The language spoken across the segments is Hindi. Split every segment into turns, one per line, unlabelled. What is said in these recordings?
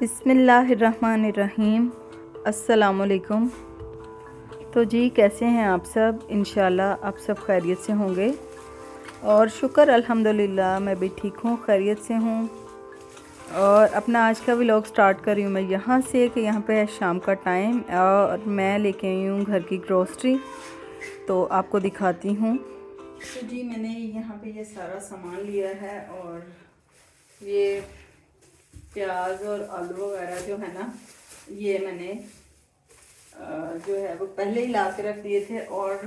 बिस्मिल्लाहिर्रहमानिर्रहीम। अस्सलामुअलैकुम। तो जी कैसे हैं आप सब? इंशाल्लाह आप सब खैरियत से होंगे और शुक्र अल्हम्दुलिल्लाह मैं भी ठीक हूँ, खैरियत से हूँ। और अपना आज का व्लॉग स्टार्ट कर रही हूँ मैं यहाँ से कि यहाँ पे है शाम का टाइम और मैं लेके आई हूँ घर की ग्रोसरी, तो आपको दिखाती हूँ। तो जी मैंने यहाँ पे ये सारा सामान लिया है और ये प्याज और आलू वगैरह जो है ना, ये मैंने जो है वो पहले ही ला के रख दिए थे। और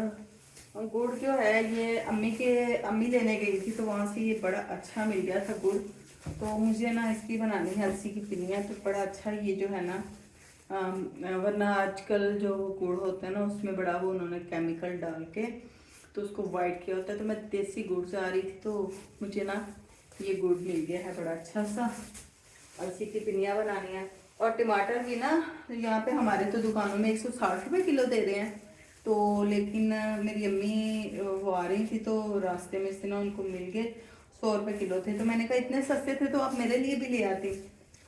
गुड़ जो है ये अम्मी लेने गई थी, तो वहाँ से ये बड़ा अच्छा मिल गया था गुड़। तो मुझे ना इसकी बनानी है अलसी की पिनियाँ, तो बड़ा अच्छा ये जो है ना, वरना आजकल जो गुड़ होता है ना उसमें बड़ा वो उन्होंने केमिकल डाल के तो उसको वाइट किया होता है। तो मैं देसी गुड़ से आ रही थी तो मुझे ना ये गुड़ मिल गया है बड़ा अच्छा सा, अलसी की पिनियाँ बनानी है। और टमाटर भी ना यहाँ पे हमारे तो दुकानों में 160 रुपये किलो दे रहे हैं, तो लेकिन मेरी अम्मी वो आ रही थी तो रास्ते में से ना उनको मिल गए 100 रुपये किलो थे। तो मैंने कहा इतने सस्ते थे तो आप मेरे लिए भी ले आती।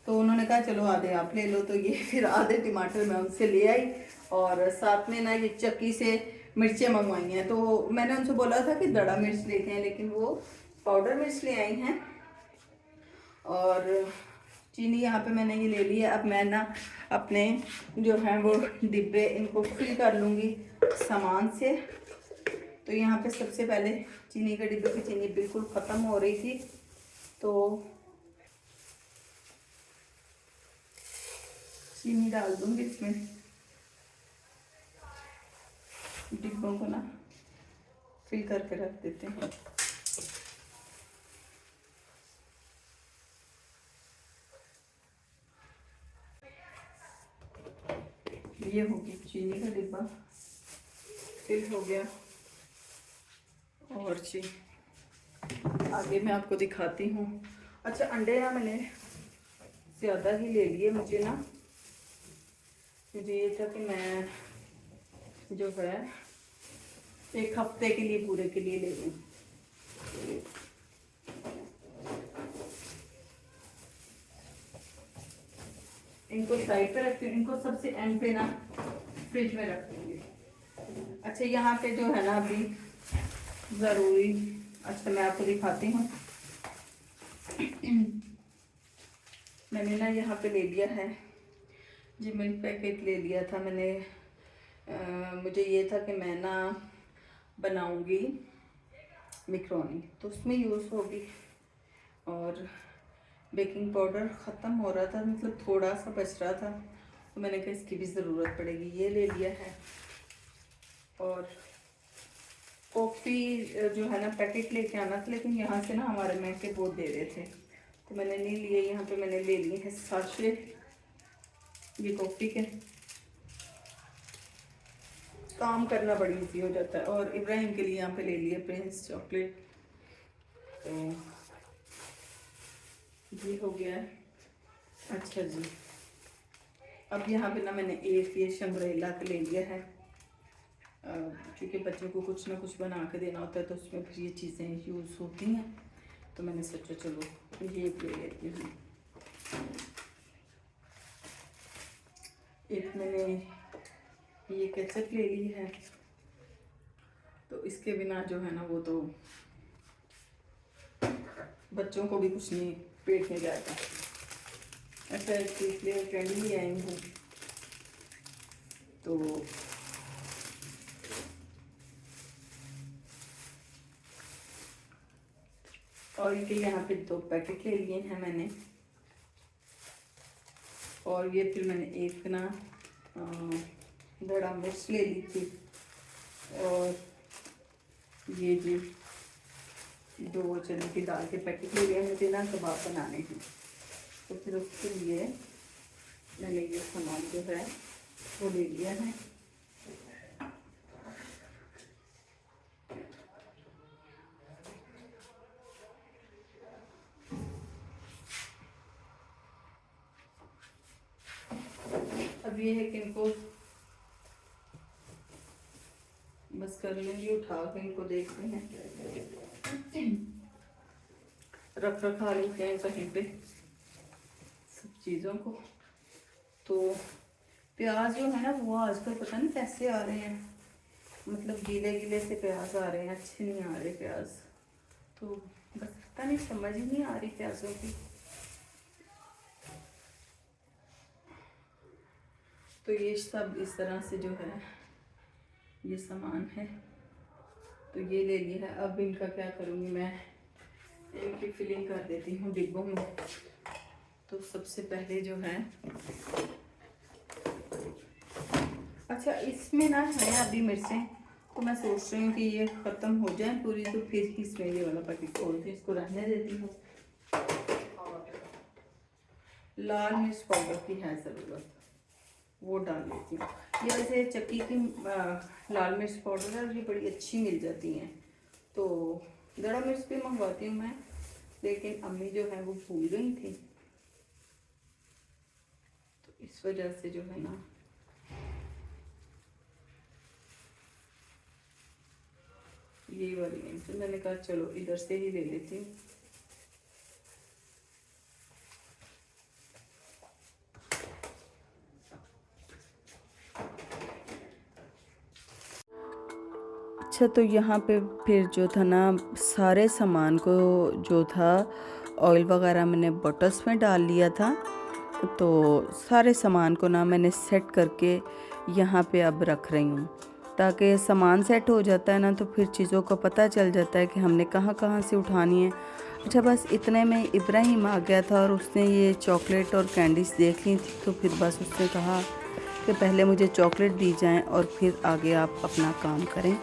तो उन्होंने कहा चलो आधे आप ले लो। तो ये फिर आधे टमाटर मैं उनसे ले आई और साथ में ना ये चक्की से मिर्चें मंगवाई हैं। तो मैंने उनसे बोला था कि दड़ा मिर्च लेते हैं, लेकिन वो पाउडर मिर्च ले आई हैं। और चीनी यहाँ पे मैंने ये ले ली है। अब मैं ना अपने जो है वो डिब्बे इनको फिल कर लूँगी सामान से। तो यहाँ पे सबसे पहले चीनी के डिब्बे की चीनी बिल्कुल ख़त्म हो रही थी, तो चीनी डाल दूँगी इसमें। डिब्बों को ना फिल करके रख देते हैं। ये हो गया चीनी का डिब्बा फिल हो गया। और जी आगे मैं आपको दिखाती हूँ। अच्छा अंडे ना मैंने ज़्यादा ही ले लिए, मुझे ये था कि मैं जो है एक हफ्ते के लिए पूरे के लिए ले लूँ। इनको साइड पे रखती हूँ, इनको सबसे एंड पे ना फ्रिज में रख दूँगी। अच्छा यहाँ पे जो है ना अभी ज़रूरी, अच्छा मैं आपको दिखाती हूँ। मैंने ना यहाँ पे ले लिया है जी, मिल्क पैकेट ले लिया था मैंने। मुझे ये था कि मैं ना बनाऊँगी मैकरोनी, तो उसमें यूज़ होगी। और बेकिंग पाउडर ख़त्म हो रहा था, मतलब थोड़ा सा बच रहा था, तो मैंने कहा इसकी भी ज़रूरत पड़ेगी, ये ले लिया है। और कॉफ़ी जो है ना पैकेट लेके आना था, लेकिन यहाँ से ना हमारे महके बहुत दे रहे थे तो मैंने नहीं लिए। यहाँ पे मैंने ले लिए हैं साशे ये कॉफ़ी के, काम करना बड़ी इजी हो जाता है। और इब्राहिम के लिए यहाँ पे ले लिए प्रिंस चॉकलेट, तो ये हो गया है। अच्छा जी अब यहाँ पे ना मैंने एक ये शंब्रेला का ले लिया है, क्योंकि बच्चों को कुछ ना कुछ बना के देना होता है, तो उसमें फिर ये चीज़ें यूज़ होती हैं। तो मैंने सोचा चलो ये ले लेती हूँ। एक मैंने ये केचप ले ली है, तो इसके बिना जो है ना वो तो बच्चों को भी कुछ नहीं पेट में जाता। अच्छा इसलिए कैंडी ले आई हूँ। तो और इनके यहाँ पे 2 पैकेट ले लिए हैं मैंने। और ये फिर मैंने एक ना दड़ा मिर्च ले ली थी। और ये जी 2 चने की दाल के पैकेट ले लिए, मुझे ना कबाब बनाने हैं, तो फिर उसके लिए मैंने ये सामान जो है वो ले लिया है। अब ये है कि इनको बस कर लेंगे, उठा के इनको देखते हैं, रख रखा लेते हैं कहीं पे। चीज़ों को। तो प्याज जो है ना वो आजकल पता नहीं कैसे आ रहे हैं, मतलब गीले गीले से प्याज आ रहे हैं, अच्छे नहीं आ रहे प्याज। तो बस पता नहीं, समझ ही नहीं आ रही प्याज़ों की। तो ये सब इस तरह से जो है ये सामान है, तो ये ले लिया है। अब इनका क्या करूँगी मैं, इनकी फिलिंग कर देती हूँ डिब्बों में। तो सबसे पहले जो है, अच्छा इसमें ना है अभी मिर्चें, तो मैं सोच रही हूँ कि ये ख़त्म हो जाए पूरी, तो फिर इसमें ये वाला पैकेट खोल के इसको रहने देती हूँ। और लाल मिर्च पाउडर की है ज़रूरत, वो डाल लेती हूँ। ये वैसे चक्की की लाल मिर्च पाउडर है और ये बड़ी अच्छी मिल जाती हैं। तो दड़ा मिर्च भी मंगवाती हूँ मैं, लेकिन अम्मी जो है वो भूल गई थी, तो इस वजह से जो है ना ये वाली है। तो मैंने कहा चलो इधर से ही ले लेती हूँ। अच्छा तो यहाँ पे फिर जो था ना सारे सामान को जो था ऑयल वगैरह मैंने बॉटल्स में डाल लिया था। तो सारे सामान को ना मैंने सेट करके यहाँ पे अब रख रही हूँ, ताकि सामान सेट हो जाता है ना तो फिर चीज़ों का पता चल जाता है कि हमने कहाँ कहाँ से उठानी है। अच्छा बस इतने में इब्राहिम आ गया था और उसने ये चॉकलेट और कैंडीज़ देख ली थी, तो फिर बस उसने कहा कि पहले मुझे चॉकलेट दी जाएं और फिर आगे आप अपना काम करें।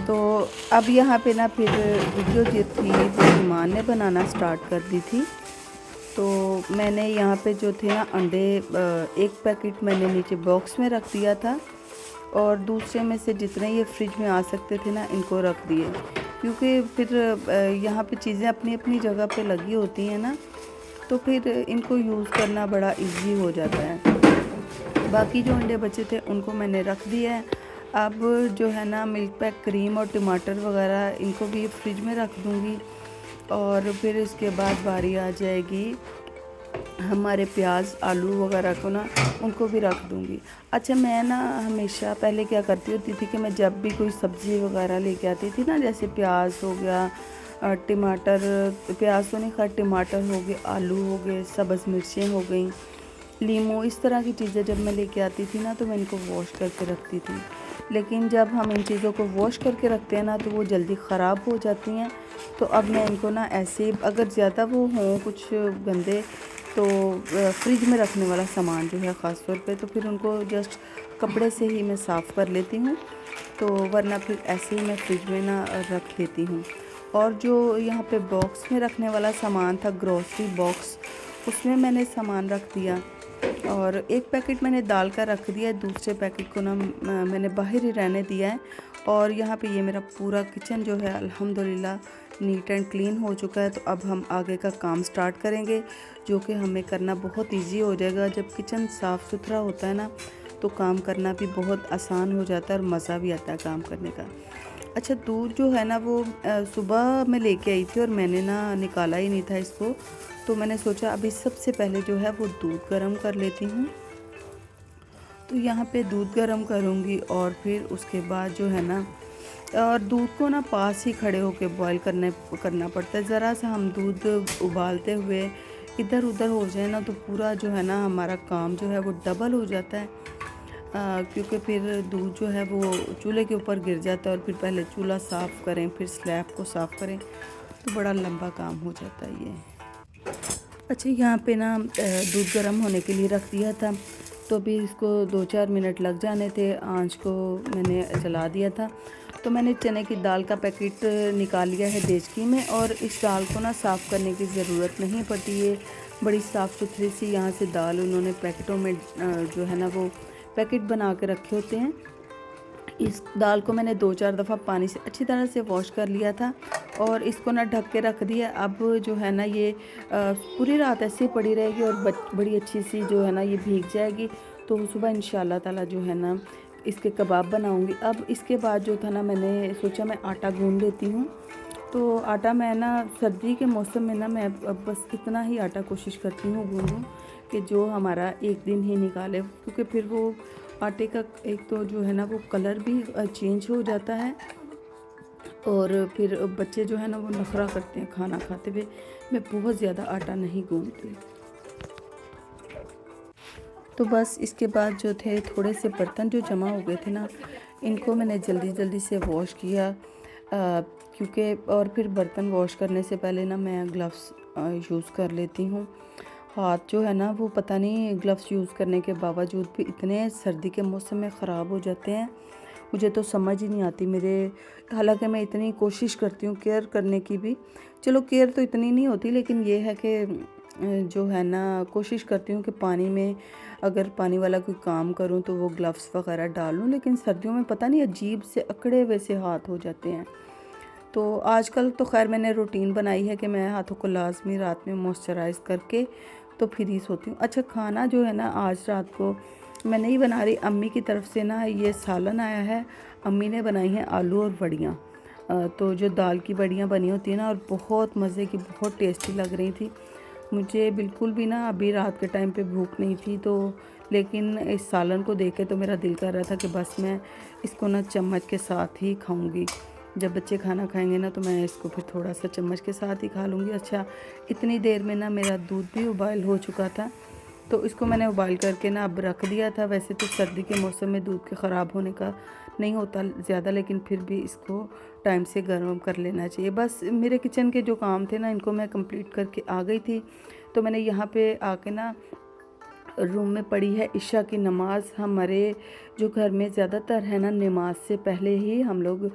तो अब यहाँ पे ना फिर वीडियो जो थी वो ईमान ने बनाना स्टार्ट कर दी थी। तो मैंने यहाँ पे जो थे ना अंडे, एक पैकेट मैंने नीचे बॉक्स में रख दिया था और दूसरे में से जितने ये फ्रिज में आ सकते थे ना इनको रख दिए, क्योंकि फिर यहाँ पे चीज़ें अपनी अपनी जगह पे लगी होती हैं ना, तो फिर इनको यूज़ करना बड़ा इजी हो जाता है। बाकी जो अंडे बचे थे उनको मैंने रख दिया है। अब जो है ना मिल्क पैक क्रीम और टमाटर वगैरह इनको भी फ्रिज में रख दूँगी, और फिर इसके बाद बारी आ जाएगी हमारे प्याज आलू वगैरह को ना, उनको भी रख दूँगी। अच्छा मैं ना हमेशा पहले क्या करती होती थी कि मैं जब भी कोई सब्ज़ी वगैरह लेके आती थी ना, जैसे प्याज हो गया, टमाटर, प्याज तो नहीं खैर, टमाटर हो गए, आलू हो गए, सब्ज़ मिर्चें हो गई, लीमू, इस तरह की चीज़ें जब मैं लेके आती थी ना तो मैं इनको वॉश करके रखती थी। लेकिन जब हम इन चीज़ों को वॉश करके रखते हैं ना तो वो जल्दी ख़राब हो जाती हैं। तो अब मैं इनको ना ऐसे, अगर ज़्यादा वो हों कुछ गंदे, तो फ्रिज में रखने वाला सामान जो है ख़ास तौर पे, तो फिर उनको जस्ट कपड़े से ही मैं साफ़ कर लेती हूँ। तो वरना फिर ऐसे ही मैं फ्रिज में ना रख देती हूँ। और जो यहाँ पे बॉक्स में रखने वाला सामान था, ग्रॉसरी बॉक्स, उसमें मैंने सामान रख दिया। और एक पैकेट मैंने दाल का रख दिया है, दूसरे पैकेट को ना मैंने बाहर ही रहने दिया है। और यहाँ पे ये मेरा पूरा किचन जो है अल्हम्दुलिल्लाह नीट एंड क्लीन हो चुका है। तो अब हम आगे का काम स्टार्ट करेंगे, जो कि हमें करना बहुत इजी हो जाएगा। जब किचन साफ़ सुथरा होता है ना तो काम करना भी बहुत आसान हो जाता है और मज़ा भी आता है काम करने का। अच्छा दूध जो है ना वो सुबह मैं लेके आई थी और मैंने ना निकाला ही नहीं था इसको, तो मैंने सोचा अभी सबसे पहले जो है वो दूध गर्म कर लेती हूँ। तो यहाँ पे दूध गर्म करूँगी और फिर उसके बाद जो है ना, और दूध को ना पास ही खड़े होके बॉईल करना पड़ता है। ज़रा सा हम दूध उबालते हुए इधर उधर हो जाए ना तो पूरा जो है ना हमारा काम जो है वो डबल हो जाता है। क्योंकि फिर दूध जो है वो चूल्हे के ऊपर गिर जाता है और फिर पहले चूल्हा साफ़ करें, फिर स्लैब को साफ़ करें, तो बड़ा लंबा काम हो जाता है ये। अच्छा यहाँ पे ना दूध गर्म होने के लिए रख दिया था, तो अभी इसको 2-4 मिनट लग जाने थे। आंच को मैंने जला दिया था। तो मैंने चने की दाल का पैकेट निकाल लिया है देचकी में, और इस दाल को ना साफ़ करने की ज़रूरत नहीं पड़ती। ये बड़ी साफ़ सुथरी सी यहाँ से दाल उन्होंने पैकेटों में जो है ना वो पैकेट बना के रखे होते हैं। इस दाल को मैंने 2-4 दफ़ा पानी से अच्छी तरह से वॉश कर लिया था और इसको ना ढक के रख दिया। अब जो है ना ये पूरी रात ऐसे ही पड़ी रहेगी और बड़ी अच्छी सी जो है ना ये भीग जाएगी। तो सुबह इंशाल्लाह ताला जो है ना इसके कबाब बनाऊंगी। अब इसके बाद जो था ना मैंने सोचा मैं आटा गूंद लेती हूँ। तो आटा मैं ना सर्दी के मौसम में ना मैं अब बस इतना ही आटा कोशिश करती हूँ गूँधूँ कि जो हमारा एक दिन ही निकाले, क्योंकि फिर वो आटे का एक तो जो है ना वो कलर भी चेंज हो जाता है और फिर बच्चे जो है ना वो नखरा करते हैं खाना खाते हुए। मैं बहुत ज़्यादा आटा नहीं गूँधती। तो बस इसके बाद जो थे थोड़े से बर्तन जो जमा हो गए थे ना, इनको मैंने जल्दी जल्दी से वॉश किया, क्योंकि और फिर बर्तन वॉश करने से पहले ना मैं ग्लव्स यूज़ कर लेती हूँ। हाथ जो है ना वो पता नहीं ग्लव्स यूज़ करने के बावजूद भी इतने सर्दी के मौसम में ख़राब हो जाते हैं, मुझे तो समझ ही नहीं आती। हालांकि मैं इतनी कोशिश करती हूँ केयर करने की भी, चलो केयर तो इतनी नहीं होती, लेकिन ये है कि जो है ना कोशिश करती हूँ कि पानी में अगर पानी वाला कोई काम करूँ तो वो ग्लव्स वगैरह डाल लूँ, लेकिन सर्दियों में पता नहीं अजीब से अकड़े हुए से हाथ हो जाते हैं। तो आजकल तो खैर मैंने रूटीन बनाई है कि मैं हाथों को लाजमी रात में मॉइस्चराइज़ करके तो फिर ही सोती हूँ। अच्छा, खाना जो है ना आज रात को मैं नहीं बना रही, अम्मी की तरफ से ना ये सालन आया है, अम्मी ने बनाई है आलू और बड़ियाँ। तो जो दाल की बड़ियाँ बनी होती है ना, और बहुत मज़े की, बहुत टेस्टी लग रही थी। मुझे बिल्कुल भी ना अभी रात के टाइम पे भूख नहीं थी, तो लेकिन इस सालन को देख के तो मेरा दिल कर रहा था कि बस मैं इसको ना चम्मच के साथ ही खाऊंगी। जब बच्चे खाना खाएंगे ना तो मैं इसको फिर थोड़ा सा चम्मच के साथ ही खा लूँगी। अच्छा, इतनी देर में ना मेरा दूध भी उबाल हो चुका था, तो इसको मैंने उबाल करके ना अब रख दिया था। वैसे तो सर्दी के मौसम में दूध के ख़राब होने का नहीं होता ज़्यादा, लेकिन फिर भी इसको टाइम से गर्म कर लेना चाहिए। बस मेरे किचन के जो काम थे ना इनको मैं कंप्लीट करके आ गई थी। तो मैंने यहाँ पे आके ना रूम में पढ़ी है इशा की नमाज़। हमारे जो घर में ज़्यादातर है ना नमाज से पहले ही हम लोग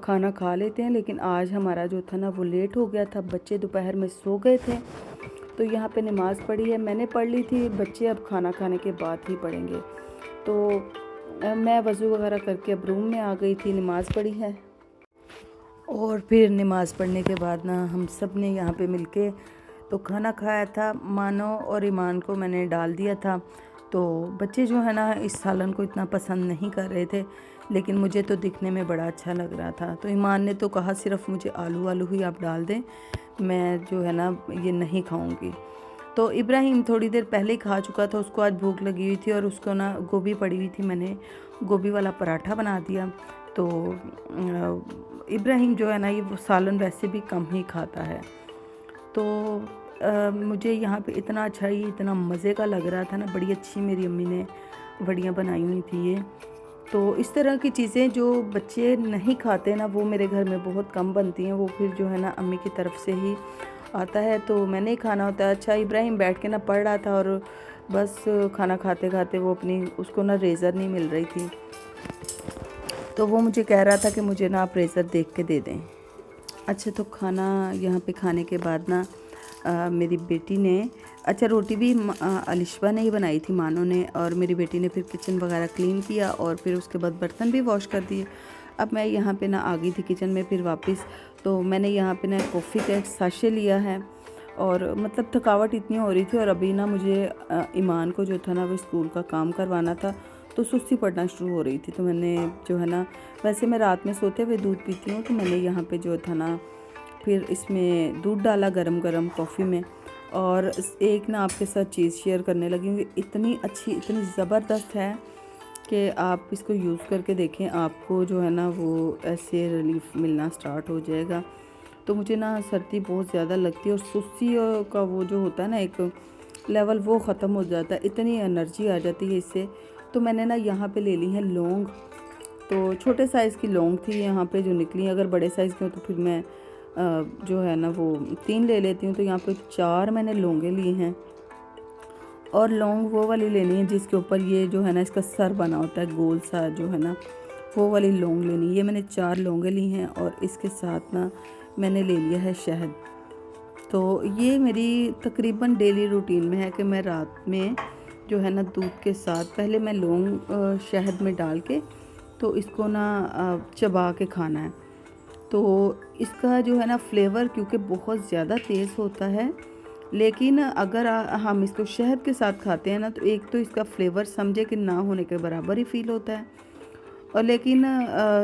खाना खा लेते हैं, लेकिन आज हमारा जो था ना वो लेट हो गया था, बच्चे दोपहर में सो गए थे। तो यहाँ पे नमाज़ पढ़ी है, मैंने पढ़ ली थी, बच्चे अब खाना खाने के बाद ही पढ़ेंगे। तो मैं वज़ू वगैरह करके अब रूम में आ गई थी, नमाज़ पढ़ी है और फिर नमाज़ पढ़ने के बाद ना हम सब ने यहाँ पे मिलके तो खाना खाया था। मानो और ईमान को मैंने डाल दिया था। तो बच्चे जो है ना इस सालन को इतना पसंद नहीं कर रहे थे, लेकिन मुझे तो दिखने में बड़ा अच्छा लग रहा था। तो ईमान ने तो कहा सिर्फ मुझे आलू आलू ही आप डाल दें, मैं जो है ना ये नहीं खाऊंगी। तो इब्राहिम थोड़ी देर पहले ही खा चुका था, उसको आज भूख लगी हुई थी और उसको ना गोभी पड़ी हुई थी, मैंने गोभी वाला पराठा बना दिया। तो इब्राहिम जो है ना ये सालन वैसे भी कम ही खाता है। तो मुझे यहाँ पे इतना अच्छा ही इतना मज़े का लग रहा था ना, बड़ी अच्छी मेरी अम्मी ने बड़ियाँ बनाई हुई थी ये। तो इस तरह की चीज़ें जो बच्चे नहीं खाते ना वो मेरे घर में बहुत कम बनती हैं, वो फिर जो है ना अम्मी की तरफ से ही आता है, तो मैंने ही खाना होता है। अच्छा, इब्राहिम बैठ के ना पढ़ रहा था और बस खाना खाते खाते वो अपनी उसको ना रेज़र नहीं मिल रही थी, तो वो मुझे कह रहा था कि मुझे ना आप रेज़र देख के दे दें। अच्छा, तो खाना यहाँ पे खाने के बाद ना मेरी बेटी ने, अच्छा रोटी भी अलिशबा ने ही बनाई थी, मानो ने, और मेरी बेटी ने फिर किचन वगैरह क्लीन किया और फिर उसके बाद बर्तन भी वॉश कर दिए। अब मैं यहाँ पे ना आ गई थी किचन में फिर वापस। तो मैंने यहाँ पे ना कॉफ़ी का एक साशे लिया है और मतलब थकावट इतनी हो रही थी और अभी ना मुझे ईमान को जो था ना वो स्कूल का काम करवाना था, तो सुस्ती पड़ना शुरू हो रही थी। तो मैंने जो है ना, वैसे मैं रात में सोते हुए दूध पीती हूँ, तो मैंने यहाँ पे जो था ना फिर इसमें दूध डाला गरम गरम कॉफ़ी में, और एक ना आपके साथ चीज़ शेयर करने लगी हूँ। इतनी अच्छी इतनी ज़बरदस्त है कि आप इसको यूज़ करके देखें, आपको जो है ना वो ऐसे रिलीफ मिलना स्टार्ट हो जाएगा। तो मुझे ना सर्दी बहुत ज़्यादा लगती है और सुस्ती का वो जो होता है ना एक लेवल, वो ख़त्म हो जाता है, इतनी एनर्जी आ जाती है इससे। तो मैंने ना यहाँ पे ले ली है लौंग, तो छोटे साइज़ की लौंग थी यहाँ पे जो निकली, अगर बड़े साइज़ की हो तो फिर मैं जो है ना वो 3 ले लेती हूँ। तो यहाँ पे 4 मैंने लौंगे लिए हैं, और लौंग वो वाली लेनी है जिसके ऊपर ये जो है ना इसका सर बना होता है गोल सा, जो है ना वो वाली लौंग लेनी है। ये मैंने 4 लौंगे ली हैं और इसके साथ ना मैंने ले लिया है शहद। तो ये मेरी तकरीबन डेली रूटीन में है कि मैं रात में जो है ना दूध के साथ पहले मैं लौंग शहद में डाल के तो इसको ना चबा के खाना है। तो इसका जो है ना फ्लेवर क्योंकि बहुत ज़्यादा तेज़ होता है, लेकिन अगर हम इसको शहद के साथ खाते हैं ना तो एक तो इसका फ्लेवर समझे कि ना होने के बराबर ही फ़ील होता है, और लेकिन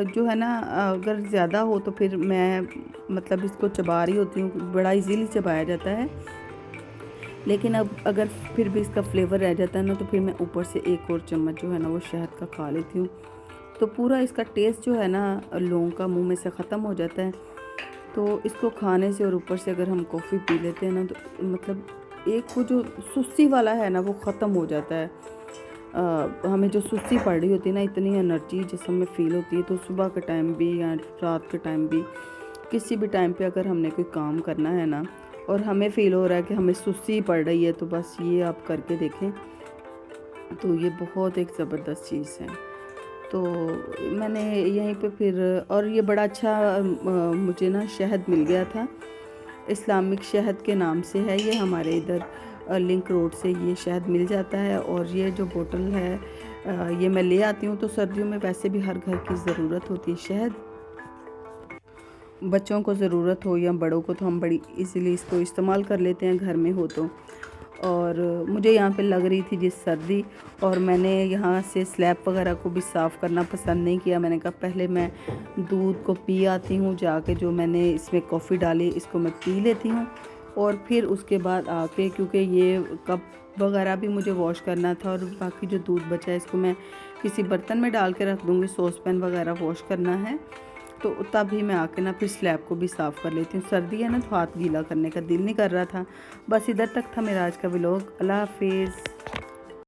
जो है ना अगर ज़्यादा हो तो फिर मैं मतलब इसको चबा रही होती हूँ, बड़ा इजीली चबाया जाता है। लेकिन अब अगर फिर भी इसका फ्लेवर रह जाता है ना तो फिर मैं ऊपर से एक और चम्मच जो है ना वो शहद का खा लेती हूँ। तो पूरा इसका टेस्ट जो है ना लौंग का मुंह में से ख़त्म हो जाता है। तो इसको खाने से और ऊपर से अगर हम कॉफ़ी पी लेते हैं ना तो मतलब एक वो जो सुस्ती वाला है ना वो ख़त्म हो जाता है। हमें जो सुस्ती पड़ रही होती है ना, इतनी एनर्जी जिसम में फ़ील होती है, तो सुबह के टाइम भी या रात के टाइम भी किसी भी टाइम पे अगर हमने कोई काम करना है ना और हमें फ़ील हो रहा है कि हमें सुस्ती पड़ रही है, तो बस ये आप करके देखें। तो ये बहुत एक ज़बरदस्त चीज़ है। तो मैंने यहीं पे फिर और ये बड़ा अच्छा मुझे ना शहद मिल गया था, इस्लामिक शहद के नाम से है ये, हमारे इधर लिंक रोड से ये शहद मिल जाता है। और ये जो बोतल है ये मैं ले आती हूँ। तो सर्दियों में वैसे भी हर घर की ज़रूरत होती है शहद, बच्चों को ज़रूरत हो या बड़ों को, तो हम बड़ी इजीली इसको इस्तेमाल कर लेते हैं घर में हो तो। और मुझे यहाँ पे लग रही थी जिस सर्दी, और मैंने यहाँ से स्लैब वगैरह को भी साफ़ करना पसंद नहीं किया। मैंने कहा पहले मैं दूध को पी आती हूँ जाके, जो मैंने इसमें कॉफ़ी डाली इसको मैं पी लेती हूँ, और फिर उसके बाद आके, क्योंकि ये कप वगैरह भी मुझे वॉश करना था और बाकी जो दूध बचा है इसको मैं किसी बर्तन में डाल के रख दूँगी, सॉसपैन वगैरह वॉश करना है। तो तभी मैं आके ना फिर स्लैब को भी साफ़ कर लेती हूँ। सर्दी है ना तो हाथ गीला करने का दिल नहीं कर रहा था। बस इधर तक था मेरा आज का व्लॉग। अल्लाह हाफिज़।